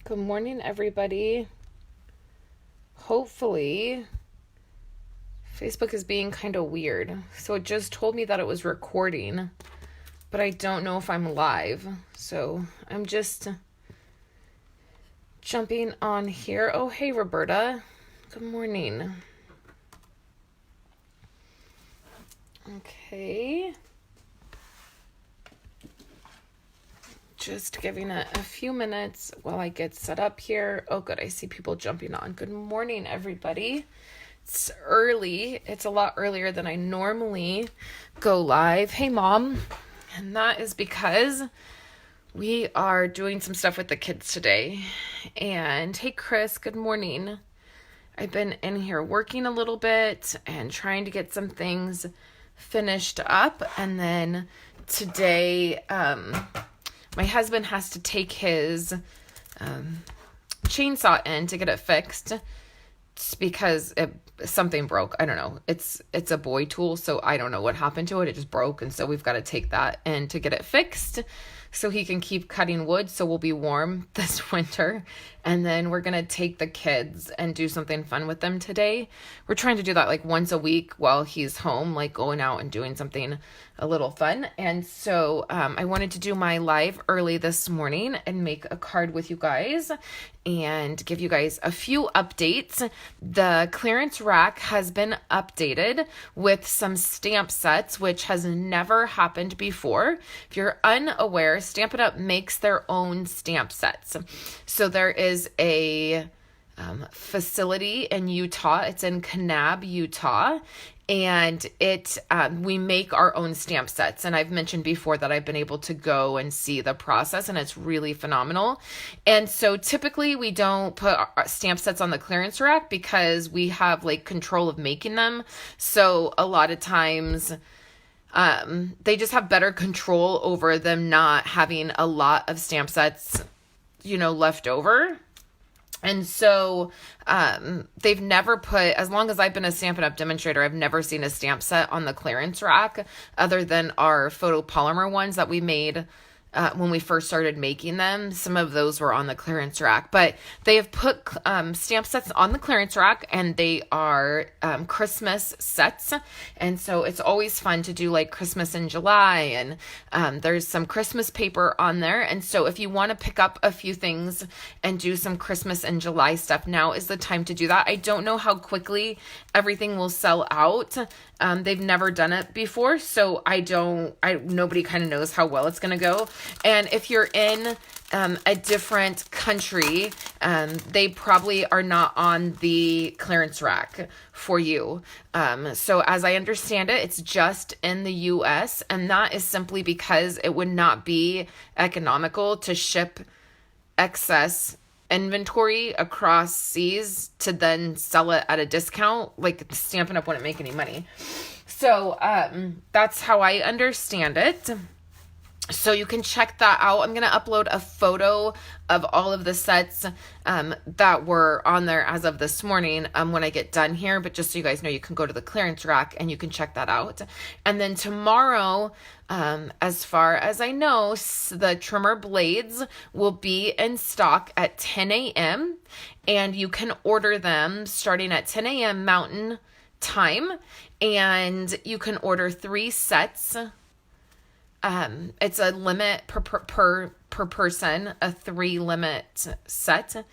Good morning, everybody. Hopefully, Facebook is being kind of weird. So it just told me that it was recording, but I don't know if I'm live. So I'm just jumping on here. Oh, hey, Roberta. Good morning. Okay. Just giving it a few minutes while I get set up here. Oh, good. I see people jumping on. Good morning, everybody. It's early. It's a lot earlier than I normally go live. Hey, Mom. And that is because we are doing some stuff with the kids today. And hey, Chris, good morning. I've been in here working a little bit and trying to get some things finished up. And then today, my husband has to take his chainsaw in to get it fixed. It's because something broke. I don't know. It's a boy tool, so I don't know what happened to it. It just broke, and so we've got to take that in to get it fixed so he can keep cutting wood so we'll be warm this winter. And then we're going to take the kids and do something fun with them today. We're trying to do that like once a week while he's home, like going out and doing something a little fun. And so I wanted to do my live early this morning and make a card with you guys and give you guys a few updates. The clearance rack has been updated with some stamp sets, which has never happened before. If you're unaware, Stamp It Up makes their own stamp sets. So there is a facility in Utah. It's in Kanab, Utah. And we make our own stamp sets. And I've mentioned before that I've been able to go and see the process, and it's really phenomenal. And so typically we don't put our stamp sets on the clearance rack because we have like control of making them. So a lot of times they just have better control over them not having a lot of stamp sets, left over. And so they've never put, as long as I've been a Stampin' Up! Demonstrator, I've never seen a stamp set on the clearance rack other than our photopolymer ones that we made when we first started making them. Some of those were on the clearance rack, but they have put stamp sets on the clearance rack, and they are Christmas sets. And so it's always fun to do like Christmas in July, and there's some Christmas paper on there. And so if you want to pick up a few things and do some Christmas in July stuff, now is the time to do that. I don't know how quickly everything will sell out. They've never done it before, so nobody kind of knows how well it's going to go. And if you're in a different country, they probably are not on the clearance rack for you. So as I understand it, it's just in the US, and that is simply because it would not be economical to ship excess inventory across seas to then sell it at a discount. Like Stampin' Up! Wouldn't make any money. So that's how I understand it. So you can check that out. I'm going to upload a photo of all of the sets that were on there as of this morning when I get done here. But just so you guys know, you can go to the clearance rack and you can check that out. And then tomorrow, as far as I know, the trimmer blades will be in stock at 10 a.m. And you can order them starting at 10 a.m. Mountain Time. And you can order 3 sets. It's a limit per person, a 3 limit set.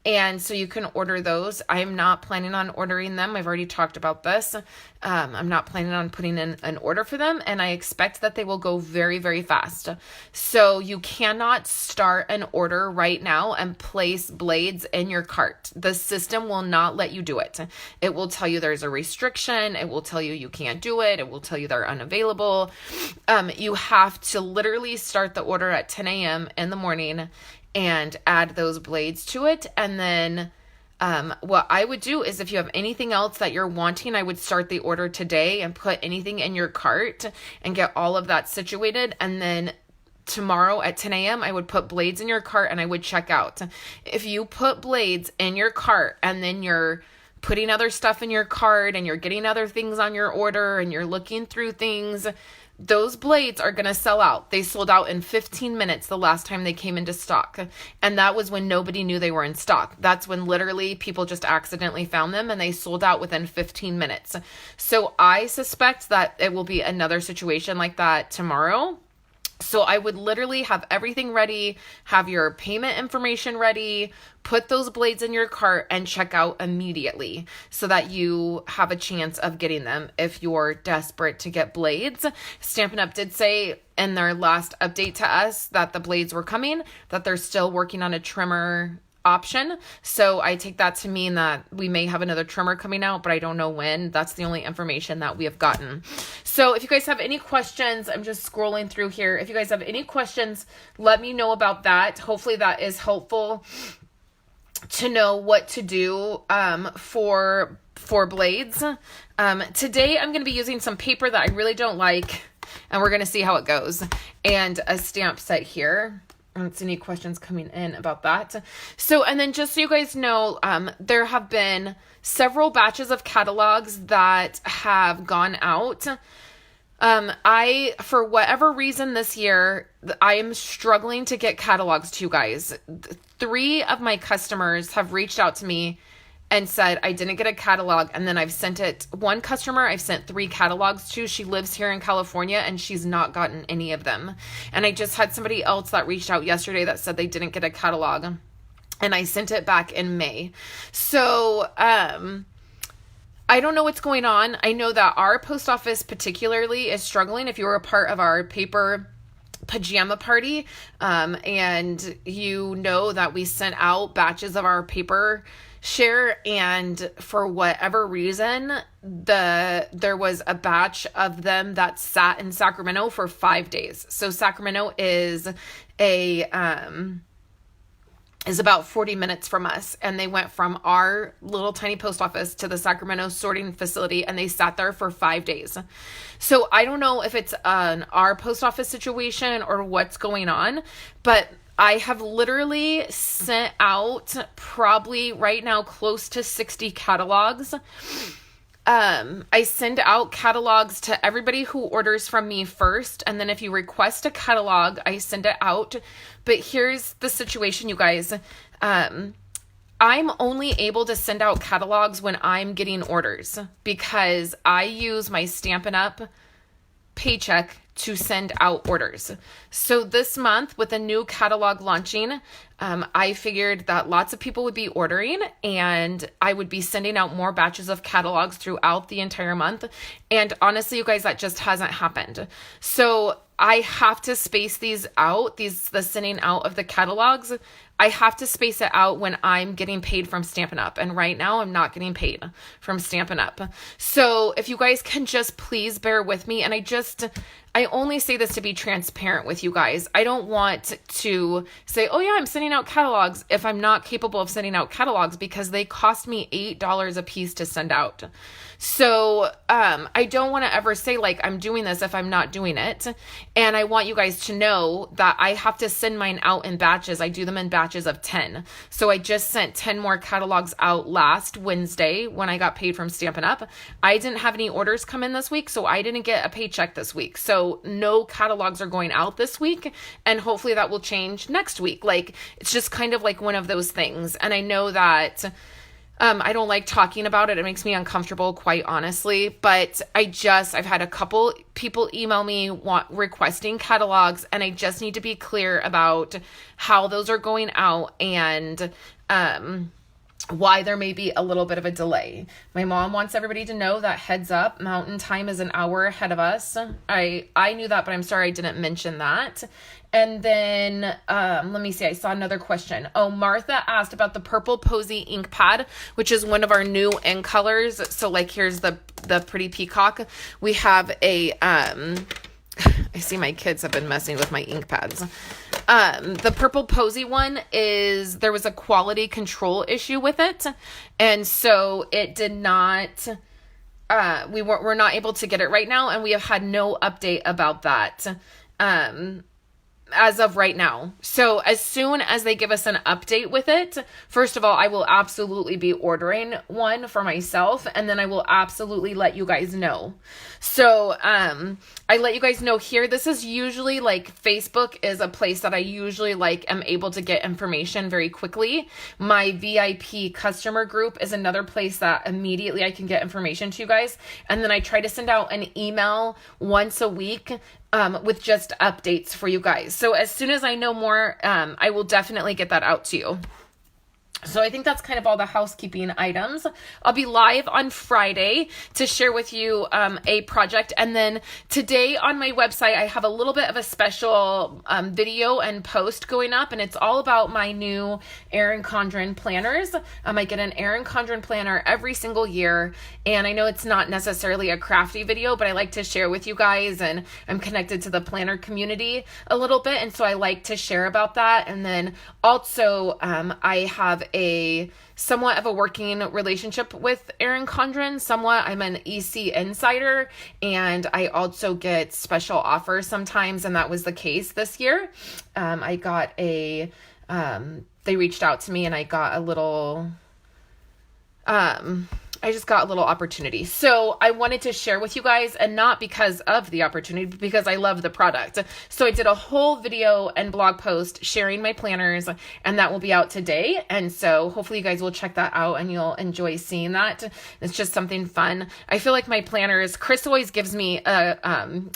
And so you can order those. I'm not planning on ordering them. I've already talked about this. I'm not planning on putting in an order for them, and I expect that they will go very, very fast. So you cannot start an order right now and place blades in your cart. The system will not let you do it. It will tell you there's a restriction. It will tell you you can't do it. It will tell you they're unavailable. You have to literally start the order at 10 a.m. in the morning and add those blades to it. And then what I would do is if you have anything else that you're wanting, I would start the order today and put anything in your cart and get all of that situated. And then tomorrow at 10 a.m., I would put blades in your cart and I would check out. If you put blades in your cart and then you're putting other stuff in your cart and you're getting other things on your order and you're looking through things, those blades are going to sell out. They sold out in 15 minutes the last time they came into stock. And that was when nobody knew they were in stock. That's when literally people just accidentally found them and they sold out within 15 minutes. So I suspect that it will be another situation like that tomorrow. So I would literally have everything ready, have your payment information ready, put those blades in your cart and check out immediately so that you have a chance of getting them if you're desperate to get blades. Stampin' Up! Did say in their last update to us that the blades were coming, that they're still working on a trimmer option. So I take that to mean that we may have another trimmer coming out, but I don't know when. That's the only information that we have gotten. So if you guys have any questions, I'm just scrolling through here. If you guys have any questions, let me know about that. Hopefully that is helpful to know what to do for blades. Today I'm going to be using some paper that I really don't like, and we're going to see how it goes, and a stamp set here. I don't see any questions coming in about that. So, and then just so you guys know, there have been several batches of catalogs that have gone out. For whatever reason this year, I am struggling to get catalogs to you guys. 3 of my customers have reached out to me and said, I didn't get a catalog. And then I've sent it. One customer I've sent 3 catalogs to. She lives here in California and she's not gotten any of them. And I just had somebody else that reached out yesterday that said they didn't get a catalog. And I sent it back in May. So, I don't know what's going on. I know that our post office particularly is struggling. If you're a part of our paper pajama party, and you know that we sent out batches of our paper share, and for whatever reason, there was a batch of them that sat in Sacramento for 5 days. So Sacramento is about 40 minutes from us, and they went from our little tiny post office to the Sacramento sorting facility, and they sat there for 5 days. So I don't know if it's our post office situation or what's going on, but I have literally sent out probably right now close to 60 catalogs. I send out catalogs to everybody who orders from me first. And then if you request a catalog, I send it out. But here's the situation, you guys. I'm only able to send out catalogs when I'm getting orders because I use my Stampin' Up! Paycheck to send out orders. So this month with a new catalog launching, I figured that lots of people would be ordering and I would be sending out more batches of catalogs throughout the entire month. And honestly, you guys, that just hasn't happened. So I have to space these out, the sending out of the catalogs. I have to space it out when I'm getting paid from Stampin' Up! And right now I'm not getting paid from Stampin' Up! So if you guys can just please bear with me. And I only say this to be transparent with you guys. I don't want to say, oh yeah, I'm sending out catalogs if I'm not capable of sending out catalogs because they cost me $8 a piece to send out. So I don't want to ever say like I'm doing this if I'm not doing it. And I want you guys to know that I have to send mine out in batches. I do them in batches of 10. So I just sent 10 more catalogs out last Wednesday when I got paid from Stampin' Up! I didn't have any orders come in this week, so I didn't get a paycheck this week. So no catalogs are going out this week, and hopefully that will change next week. Like, it's just kind of like one of those things. And I know that I don't like talking about it. It makes me uncomfortable, quite honestly. But I've had a couple people email me requesting catalogs, and I just need to be clear about how those are going out and why there may be a little bit of a delay. My mom wants everybody to know that heads up, Mountain Time is an hour ahead of us. I knew that, but I'm sorry I didn't mention that. And then, let me see, I saw another question. Oh, Martha asked about the Purple Posy ink pad, which is one of our new ink colors. So like, here's the pretty peacock. We have I see my kids have been messing with my ink pads. The Purple Posy one there was a quality control issue with it. And so it did not, we're not able to get it right now. And we have had no update about that. as of right now. So as soon as they give us an update with it, first of all, I will absolutely be ordering one for myself, and then I will absolutely let you guys know. So I let you guys know here. This is usually like, Facebook is a place that I usually like am able to get information very quickly. My VIP customer group is another place that immediately I can get information to you guys. And then I try to send out an email once a week with just updates for you guys. So as soon as I know more, I will definitely get that out to you. So I think that's kind of all the housekeeping items. I'll be live on Friday to share with you a project. And then today on my website, I have a little bit of a special video and post going up. And it's all about my new Erin Condren planners. I get an Erin Condren planner every single year. And I know it's not necessarily a crafty video, but I like to share with you guys. And I'm connected to the planner community a little bit. And so I like to share about that. And then also I have a somewhat of a working relationship with Erin Condren. Somewhat, I'm an EC insider, and I also get special offers sometimes, and that was the case this year. I got they reached out to me, and I got a little I just got a little opportunity. So I wanted to share with you guys, and not because of the opportunity, but because I love the product. So I did a whole video and blog post sharing my planners, and that will be out today. And so hopefully you guys will check that out and you'll enjoy seeing that. It's just something fun. I feel like my planners, Chris always gives me a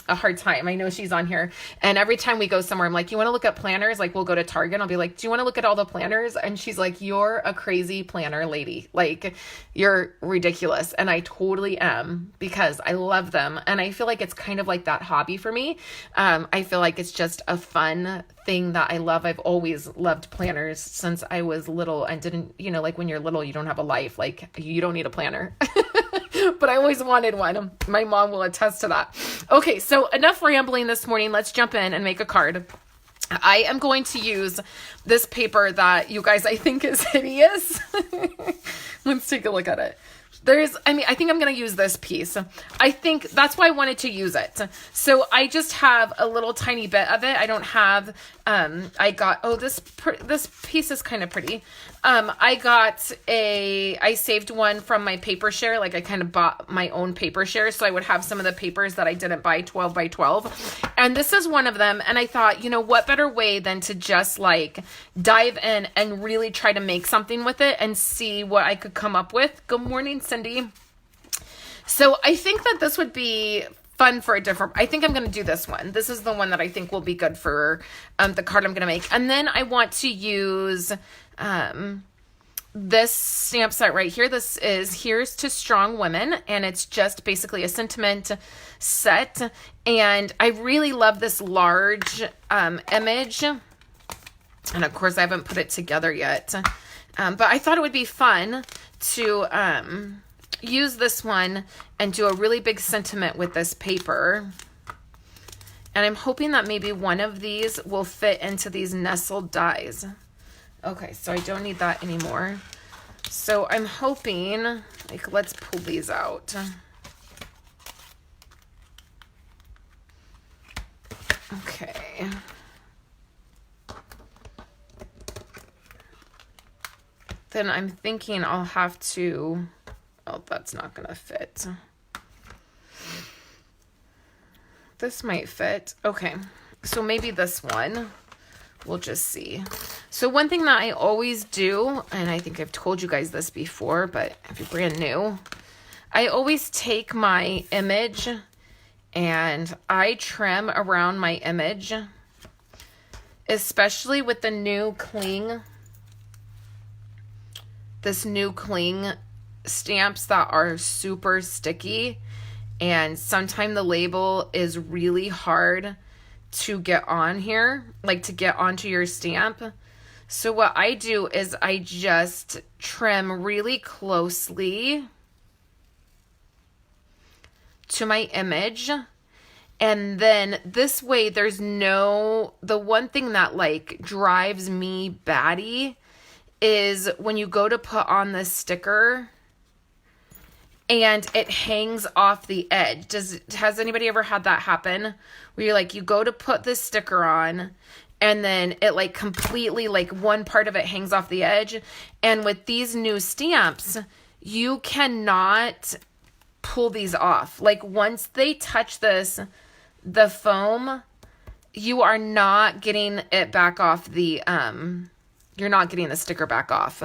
hard time. I know she's on here. And every time we go somewhere, I'm like, you want to look at planners? Like, we'll go to Target and I'll be like, do you want to look at all the planners? And she's like, you're a crazy planner lady. Like, you're ridiculous. And I totally am, because I love them. And I feel like it's kind of like that hobby for me. I feel like it's just a fun thing that I love. I've always loved planners since I was little, and didn't, like when you're little, you don't have a life. Like, you don't need a planner. But I always wanted one. My mom will attest to that. Okay, so enough rambling this morning. Let's jump in and make a card. I am going to use this paper that you guys, I think, is hideous. Let's take a look at it. I think I'm going to use this piece. I think that's why I wanted to use it. So I just have a little tiny bit of it. I don't have, this piece is kind of pretty. I saved one from my paper share. Like, I kind of bought my own paper share, so I would have some of the papers that I didn't buy 12 by 12. And this is one of them. And I thought, what better way than to just like dive in and really try to make something with it and see what I could come up with. Good morning, Cindy. So I think that this would be fun for I think I'm going to do this one. This is the one that I think will be good for the card I'm going to make. And then I want to use this stamp set right here. This is Here's to Strong Women, and it's just basically a sentiment set. And I really love this large image. And of course, I haven't put it together yet. But I thought it would be fun to use this one and do a really big sentiment with this paper. And I'm hoping that maybe one of these will fit into these nestled dies. Okay, so I don't need that anymore. So I'm hoping, like, let's pull these out. Okay. Then I'm thinking I'll have to, oh, that's not gonna fit. This might fit. Okay, so maybe this one. We'll just see. So one thing that I always do, and I think I've told you guys this before, but if you're brand new, I always take my image and I trim around my image, especially with the new cling. This new cling stamps that are super sticky, and sometimes the label is really hard to get on here, like to get onto your stamp. So what I do is I just trim really closely to my image. And then this way the one thing that like drives me batty is when you go to put on this sticker and it hangs off the edge. Has anybody ever had that happen? Where you're like, you go to put this sticker on and then it like completely, like one part of it hangs off the edge. And with these new stamps, you cannot pull these off. Like once they touch this, the foam, you are not getting it back off the, you're not getting the sticker back off.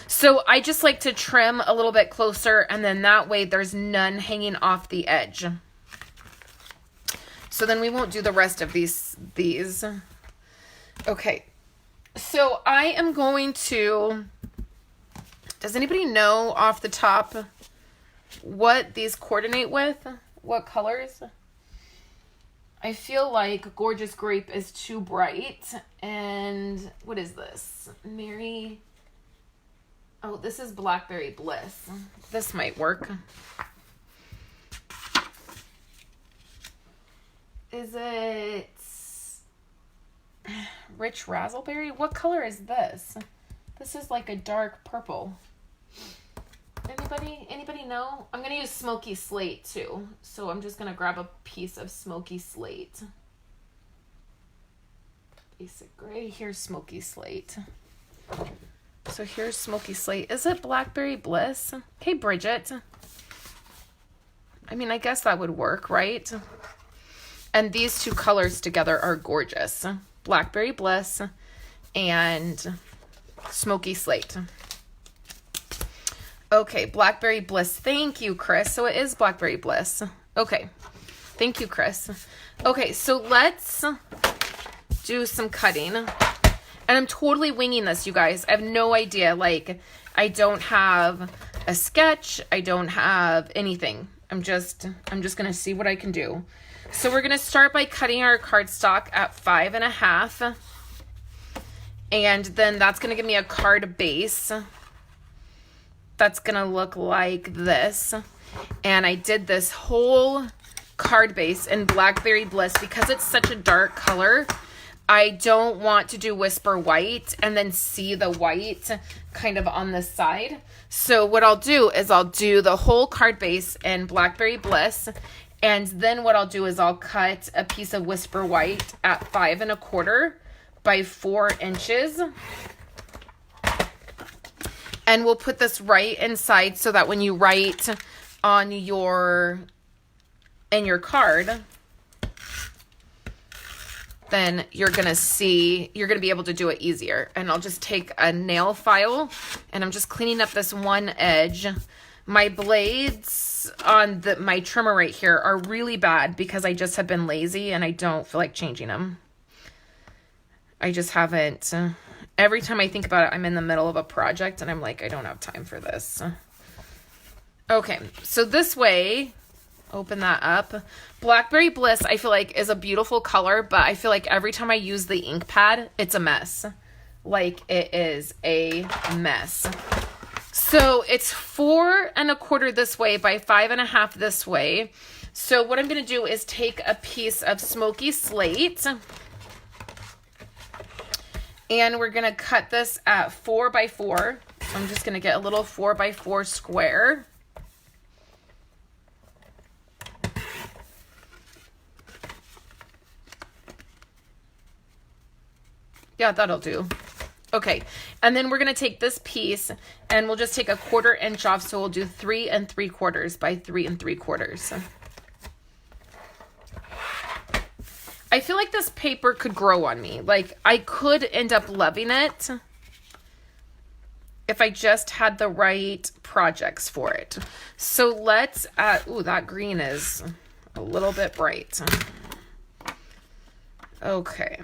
So I just like to trim a little bit closer, and then that way there's none hanging off the edge. So then we won't do the rest of these. Okay. So I am going to, does anybody know off the top what these coordinate with? What colors? I feel like Gorgeous Grape is too bright. And what is this? Mary. Oh, this is Blackberry Bliss. This might work. Is it Rich Razzleberry? What color is this? This is like a dark purple. Anybody know? I'm going to use Smoky Slate too. So I'm just going to grab a piece of Smoky Slate. Basic gray. Here's Smoky Slate. So here's Smoky Slate. Is it Blackberry Bliss? Hey, Bridget. I mean, I guess that would work, right? And these two colors together are gorgeous. Blackberry Bliss and Smoky Slate. Okay, Blackberry Bliss. Thank you, Chris. So it is Blackberry Bliss. Okay. Thank you, Chris. Okay, so let's do some cutting. And I'm totally winging this, you guys. I have no idea. Like, I don't have a sketch. I don't have anything. I'm just going to see what I can do. So we're going to start by cutting our cardstock at 5.5. And then that's going to give me a card base. That's going to look like this. And I did this whole card base in Blackberry Bliss because it's such a dark color. I don't want to do Whisper White and then see the white kind of on the side. So what I'll do is I'll do the whole card base in Blackberry Bliss. And then what I'll do is I'll cut a piece of Whisper White at 5.25 by 4 inches. And we'll put this right inside so that when you write on in your card, then you're going to be able to do it easier. And I'll just take a nail file and I'm just cleaning up this one edge. My blades on my trimmer right here are really bad because I just have been lazy and I don't feel like changing them. I just haven't. Every time I think about it, I'm in the middle of a project and I'm like, I don't have time for this. Okay, so this way, open that up. Blackberry Bliss, I feel like, is a beautiful color, but I feel like every time I use the ink pad, it's a mess. Like, it is a mess. So it's 4.25 this way by 5.5 this way. So what I'm going to do is take a piece of Smoky Slate. And we're going to cut this at 4 by 4. So I'm just going to get a little 4 by 4 square. Yeah, that'll do. Okay, and then we're going to take this piece and we'll just take a 1/4 inch off. So we'll do 3 3/4 by 3 3/4. I feel like this paper could grow on me. Like, I could end up loving it if I just had the right projects for it. So let's, ooh, that green is a little bit bright. Okay.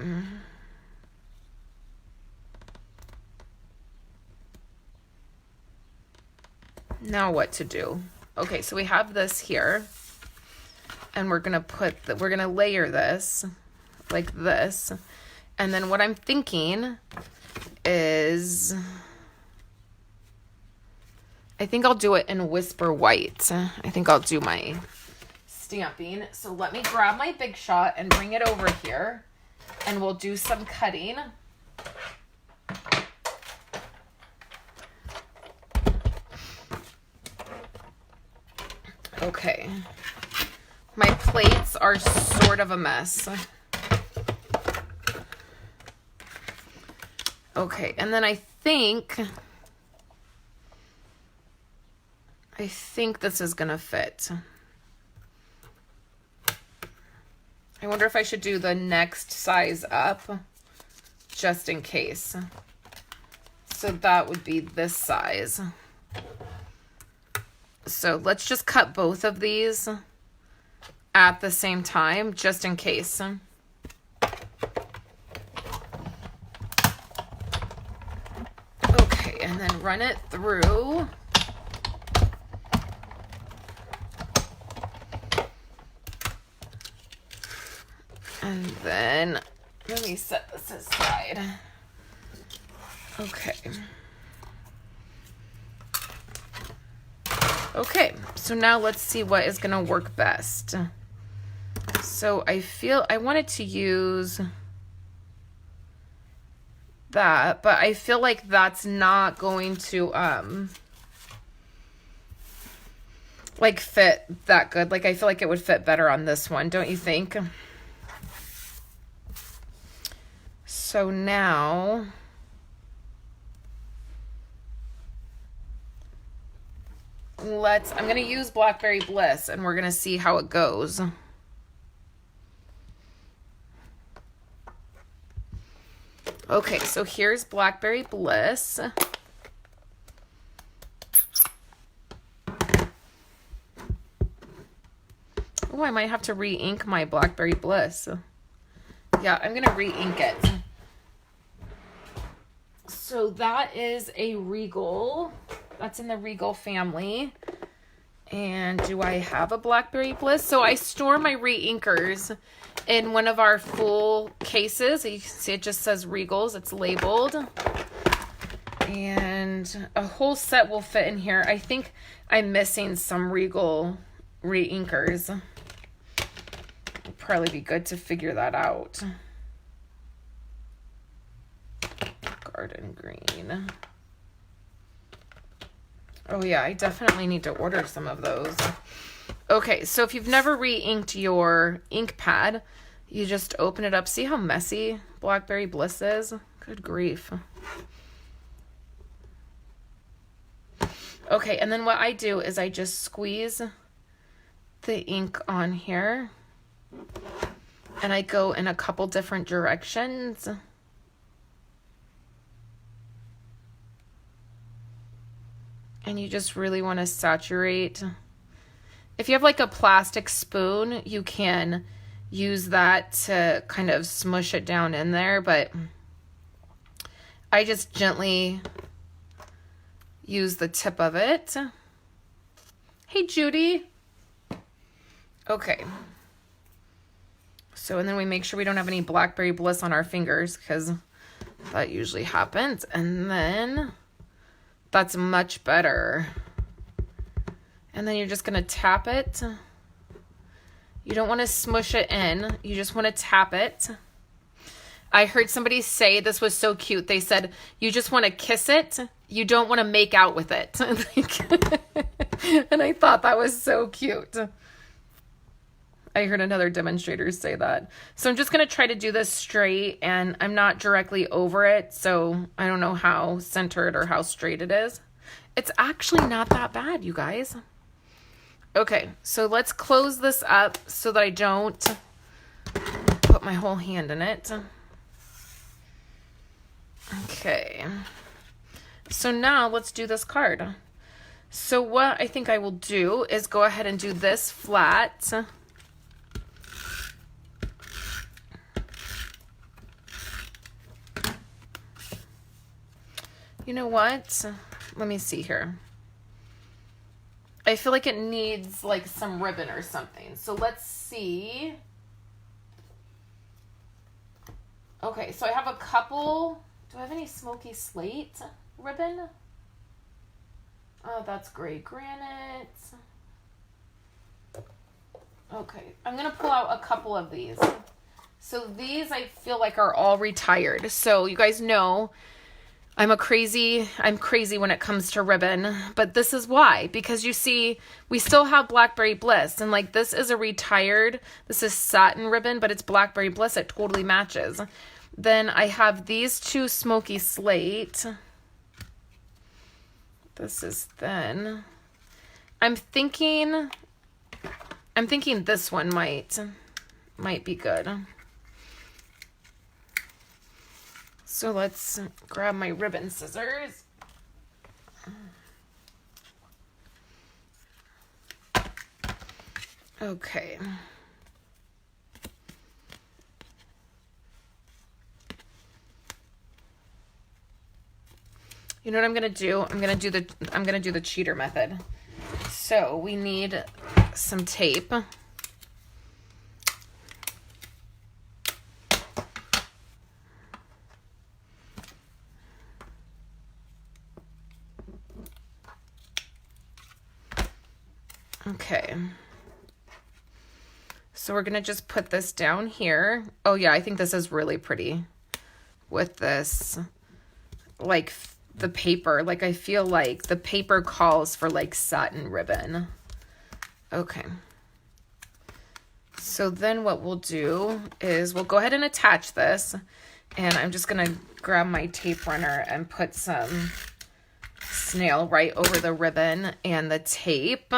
Now what to do? Okay, so we have this here. And we're going to we're going to layer this like this. And then what I'm thinking is, I think I'll do it in Whisper White. I think I'll do my stamping. So let me grab my Big Shot and bring it over here. And we'll do some cutting. Okay. My plates are sort of a mess. Okay, and then I think this is gonna fit. I wonder if I should do the next size up just in case. So that would be this size. So let's just cut both of these at the same time, just in case. Okay, and then run it through. And then let me set this aside. Okay. Okay, so now let's see what is gonna work best. So I feel I wanted to use that, but I feel like that's not going to like fit that good. Like I feel like it would fit better on this one, don't you think? So now I'm going to use Blackberry Bliss and we're going to see how it goes. Okay, so here's Blackberry Bliss. Oh, I might have to re-ink my Blackberry Bliss. Yeah, I'm going to re-ink it. So that is a Regal. That's in the Regal family. And do I have a Blackberry Bliss? So I store my re-inkers in one of our full cases. You can see it just says Regals. It's labeled. And a whole set will fit in here. I think I'm missing some Regal re-inkers. It'll probably be good to figure that out. Garden green. Oh yeah, I definitely need to order some of those. Okay, so if you've never re-inked your ink pad, you just open it up. See how messy Blackberry Bliss is? Good grief. Okay, and then what I do is I just squeeze the ink on here and I go in a couple different directions. And you just really want to saturate. If you have like a plastic spoon, you can use that to kind of smush it down in there, but I just gently use the tip of it. Hey, Judy. Okay. So, and then we make sure we don't have any Blackberry Bliss on our fingers because that usually happens. And then that's much better. And then you're just going to tap it. You don't want to smush it in. You just want to tap it. I heard somebody say this was so cute. They said, you just want to kiss it. You don't want to make out with it. And I thought that was so cute. I heard another demonstrator say that. So I'm just going to try to do this straight, and I'm not directly over it, so I don't know how centered or how straight it is. It's actually not that bad, you guys. Okay, so let's close this up so that I don't put my whole hand in it. Okay. So now let's do this card. So what I think I will do is go ahead and do this flat. You know what? Let me see here. I feel like it needs like some ribbon or something. So let's see. Okay, so I have a couple. Do I have any smoky slate ribbon? Oh, that's gray granite. Okay, I'm going to pull out a couple of these. So these I feel like are all retired. So you guys know I'm crazy when it comes to ribbon, but this is why, because you see, we still have Blackberry Bliss, and like this is a retired, this is satin ribbon, but it's Blackberry Bliss, it totally matches. Then I have these two smoky slate. This is thin. I'm thinking this one might be good. So let's grab my ribbon scissors. Okay. You know what I'm gonna do? I'm gonna do the cheater method. So we need some tape. Okay. So we're gonna just put this down here. Oh yeah, I think this is really pretty with this, like the paper. Like I feel like the paper calls for like satin ribbon. Okay. So then what we'll do is we'll go ahead and attach this, and I'm just gonna grab my tape runner and put some snail right over the ribbon and the tape.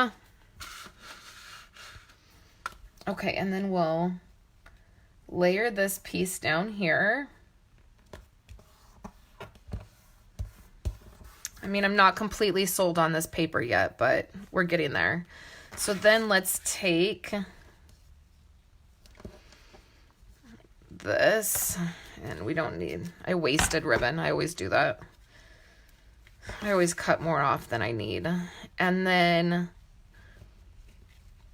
Okay, and then we'll layer this piece down here. I mean, I'm not completely sold on this paper yet, but we're getting there. So then let's take this, and we don't need, I wasted ribbon. I always do that. I always cut more off than I need. And then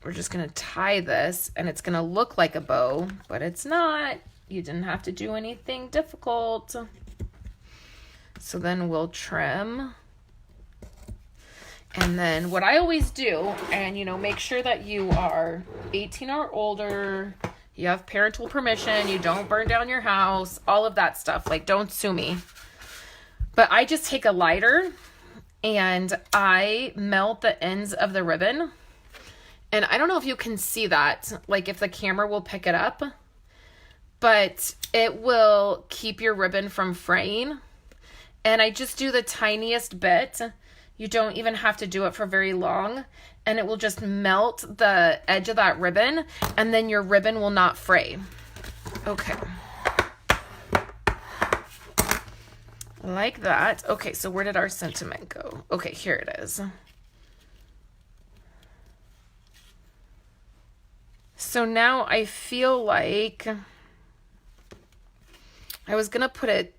we're just going to tie this, and it's going to look like a bow, but it's not. You didn't have to do anything difficult. So then we'll trim. And then what I always do, and you know, make sure that you are 18 or older, you have parental permission, you don't burn down your house, all of that stuff. Like, don't sue me. But I just take a lighter and I melt the ends of the ribbon. And I don't know if you can see that, like if the camera will pick it up, but it will keep your ribbon from fraying. And I just do the tiniest bit. You don't even have to do it for very long. And it will just melt the edge of that ribbon, and then your ribbon will not fray. Okay. Like that. Okay, so where did our sentiment go? Okay, here it is. So now I feel like I was going to put it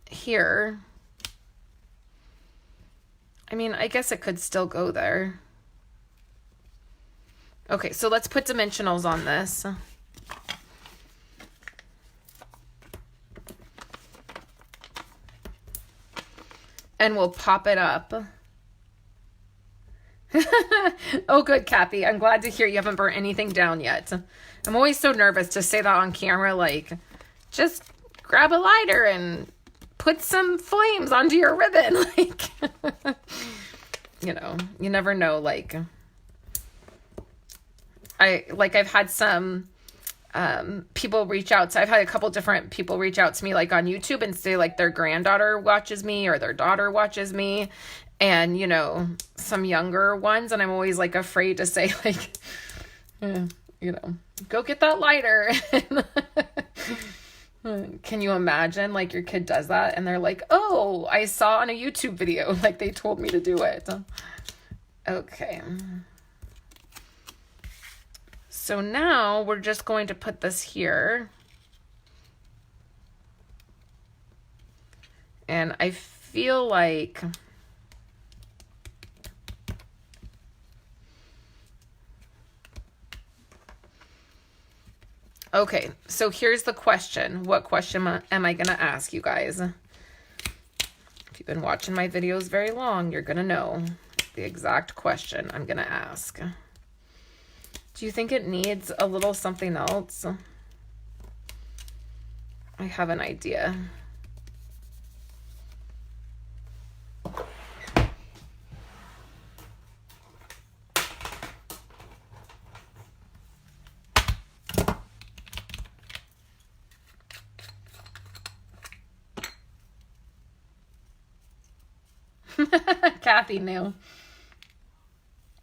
here. I mean, I guess it could still go there. Okay, so let's put dimensionals on this. And we'll pop it up. Oh, good, Kathy. I'm glad to hear you haven't burnt anything down yet. I'm always so nervous to say that on camera. Like, just grab a lighter and put some flames onto your ribbon. Like, you know, you never know. Like, I've had some people reach out. So I've had a couple different people reach out to me, like on YouTube, and say like their granddaughter watches me or their daughter watches me. And, you know, some younger ones. And I'm always like afraid to say like, you know, go get that lighter. Can you imagine like your kid does that and they're like, oh, I saw on a YouTube video, like they told me to do it. Okay. So now we're just going to put this here. And I feel like okay, so here's the question. What question am I going to ask you guys? If you've been watching my videos very long, you're going to know the exact question I'm going to ask. Do you think it needs a little something else? I have an idea. Kathy knew.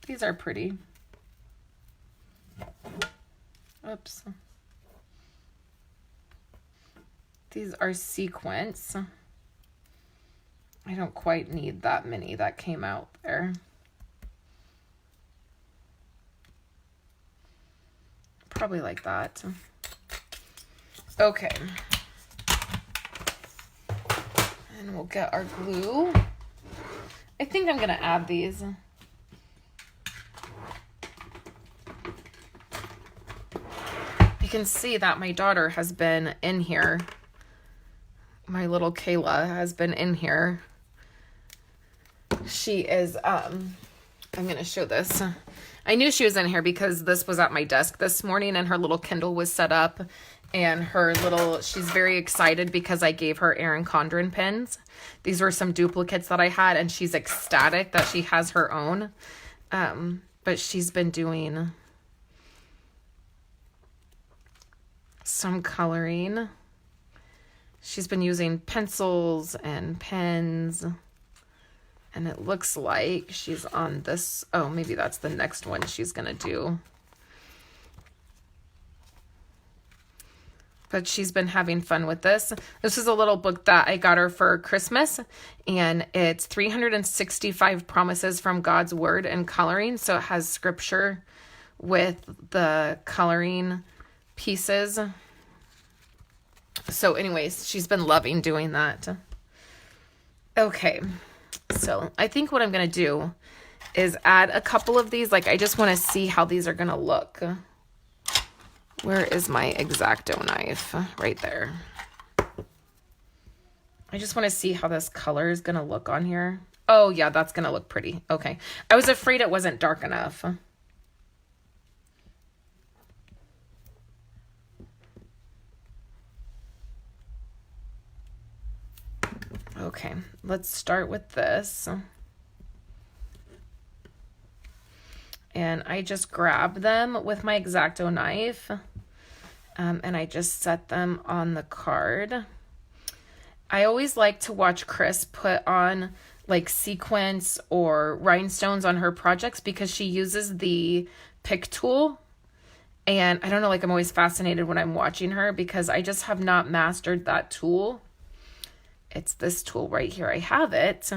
These are pretty. Oops. These are sequins. I don't quite need that many that came out there. Probably like that. Okay. And we'll get our glue. I think I'm going to add these. You can see that my daughter has been in here. My little Kayla has been in here. She is, I'm going to show this. I knew she was in here because this was at my desk this morning and her little Kindle was set up and she's very excited because I gave her Erin Condren pens. These were some duplicates that I had and she's ecstatic that she has her own. But she's been doing some coloring. She's been using pencils and pens. And it looks like she's on this. Oh, maybe that's the next one she's going to do. But she's been having fun with this. This is a little book that I got her for Christmas. And it's 365 promises from God's word and coloring. So it has scripture with the coloring pieces. So anyways, she's been loving doing that. Okay. So I think what I'm going to do is add a couple of these. Like, I just want to see how these are going to look. Where is my X-Acto knife? Right there. I just want to see how this color is going to look on here. Oh, yeah, that's going to look pretty. Okay. I was afraid it wasn't dark enough. Okay, let's start with this. And I just grab them with my X-Acto knife. And I just set them on the card. I always like to watch Chris put on like sequins or rhinestones on her projects because she uses the pick tool. And I don't know, like I'm always fascinated when I'm watching her because I just have not mastered that tool. It's this tool right here. I have it,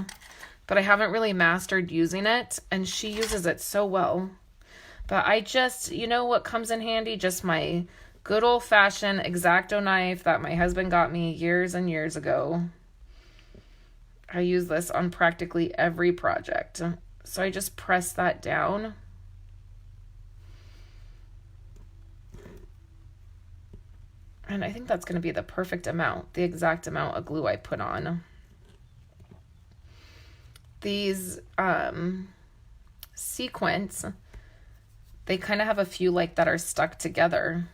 but I haven't really mastered using it, and she uses it so well. But I just, you know what comes in handy? Just my good old-fashioned X-Acto knife that my husband got me years and years ago. I use this on practically every project. So I just press that down. And I think that's going to be the perfect amount, the exact amount of glue I put on. These sequins, they kind of have a few like that are stuck together.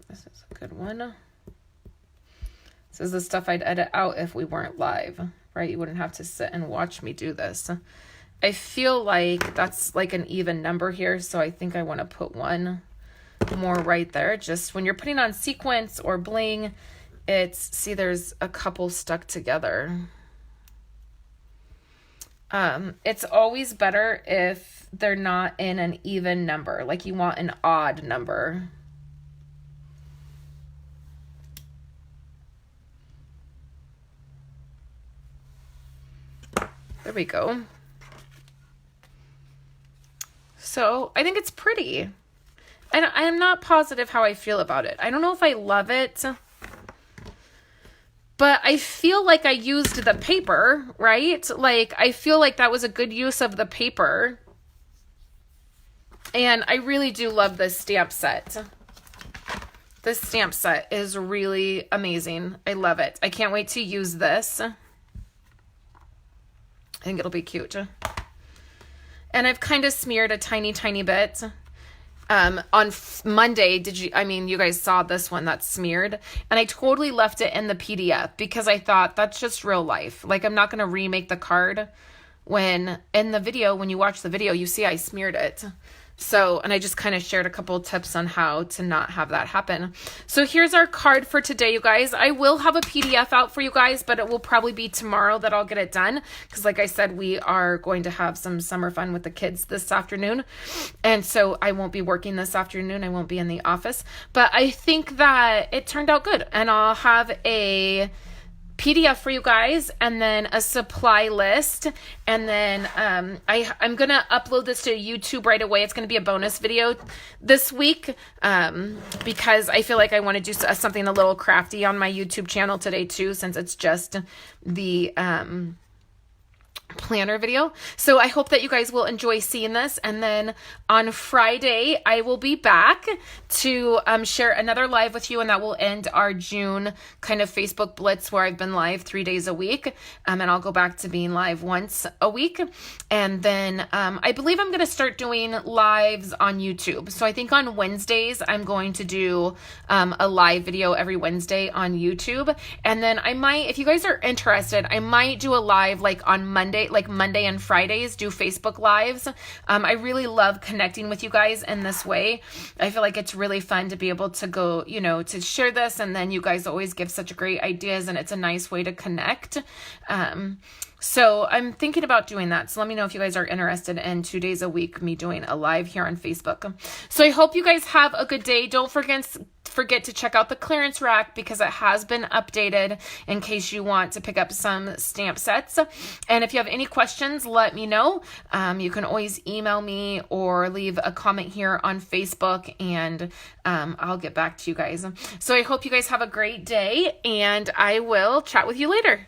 This is a good one. This is the stuff I'd edit out if we weren't live. Right? You wouldn't have to sit and watch me do this. I feel like that's like an even number here, so I think I want to put one more right there. Just when you're putting on sequins or bling, see, there's a couple stuck together. It's always better if they're not in an even number, like you want an odd number. There we go. So I think it's pretty. And I'm not positive how I feel about it. I don't know if I love it, but I feel like I used the paper, right? Like, I feel like that was a good use of the paper. And I really do love this stamp set. This stamp set is really amazing. I love it. I can't wait to use this. I think it'll be cute. And I've kind of smeared a tiny, tiny bit. On Monday, you guys saw this one that's smeared. And I totally left it in the PDF because I thought that's just real life. Like, I'm not going to remake the card when in the video, when you watch the video, you see I smeared it. So, and I just kind of shared a couple tips on how to not have that happen. So here's our card for today, you guys. I will have a PDF out for you guys, but it will probably be tomorrow that I'll get it done. Because like I said, we are going to have some summer fun with the kids this afternoon. And so I won't be working this afternoon. I won't be in the office. But I think that it turned out good. And I'll have a PDF for you guys, and then a supply list, and then I'm gonna upload this to YouTube right away. It's gonna be a bonus video this week because I feel like I want to do something a little crafty on my YouTube channel today too, since it's just the planner video. So I hope that you guys will enjoy seeing this, and then on Friday I will be back to share another live with you, and that will end our June kind of Facebook blitz where I've been live 3 days a week, and I'll go back to being live once a week. And then I believe I'm going to start doing lives on YouTube. So I think on Wednesdays I'm going to do a live video every Wednesday on YouTube, and then I might, if you guys are interested, I might do a live like on Monday, like Monday and Fridays, do Facebook lives. I really love connecting with you guys in this way. I feel like it's really fun to be able to go, you know, to share this, and then you guys always give such great ideas, and it's a nice way to connect. So I'm thinking about doing that. So let me know if you guys are interested in 2 days a week, me doing a live here on Facebook. So I hope you guys have a good day. Don't forget to check out the clearance rack because it has been updated in case you want to pick up some stamp sets. And if you have any questions, let me know. You can always email me or leave a comment here on Facebook, and I'll get back to you guys. So I hope you guys have a great day, and I will chat with you later.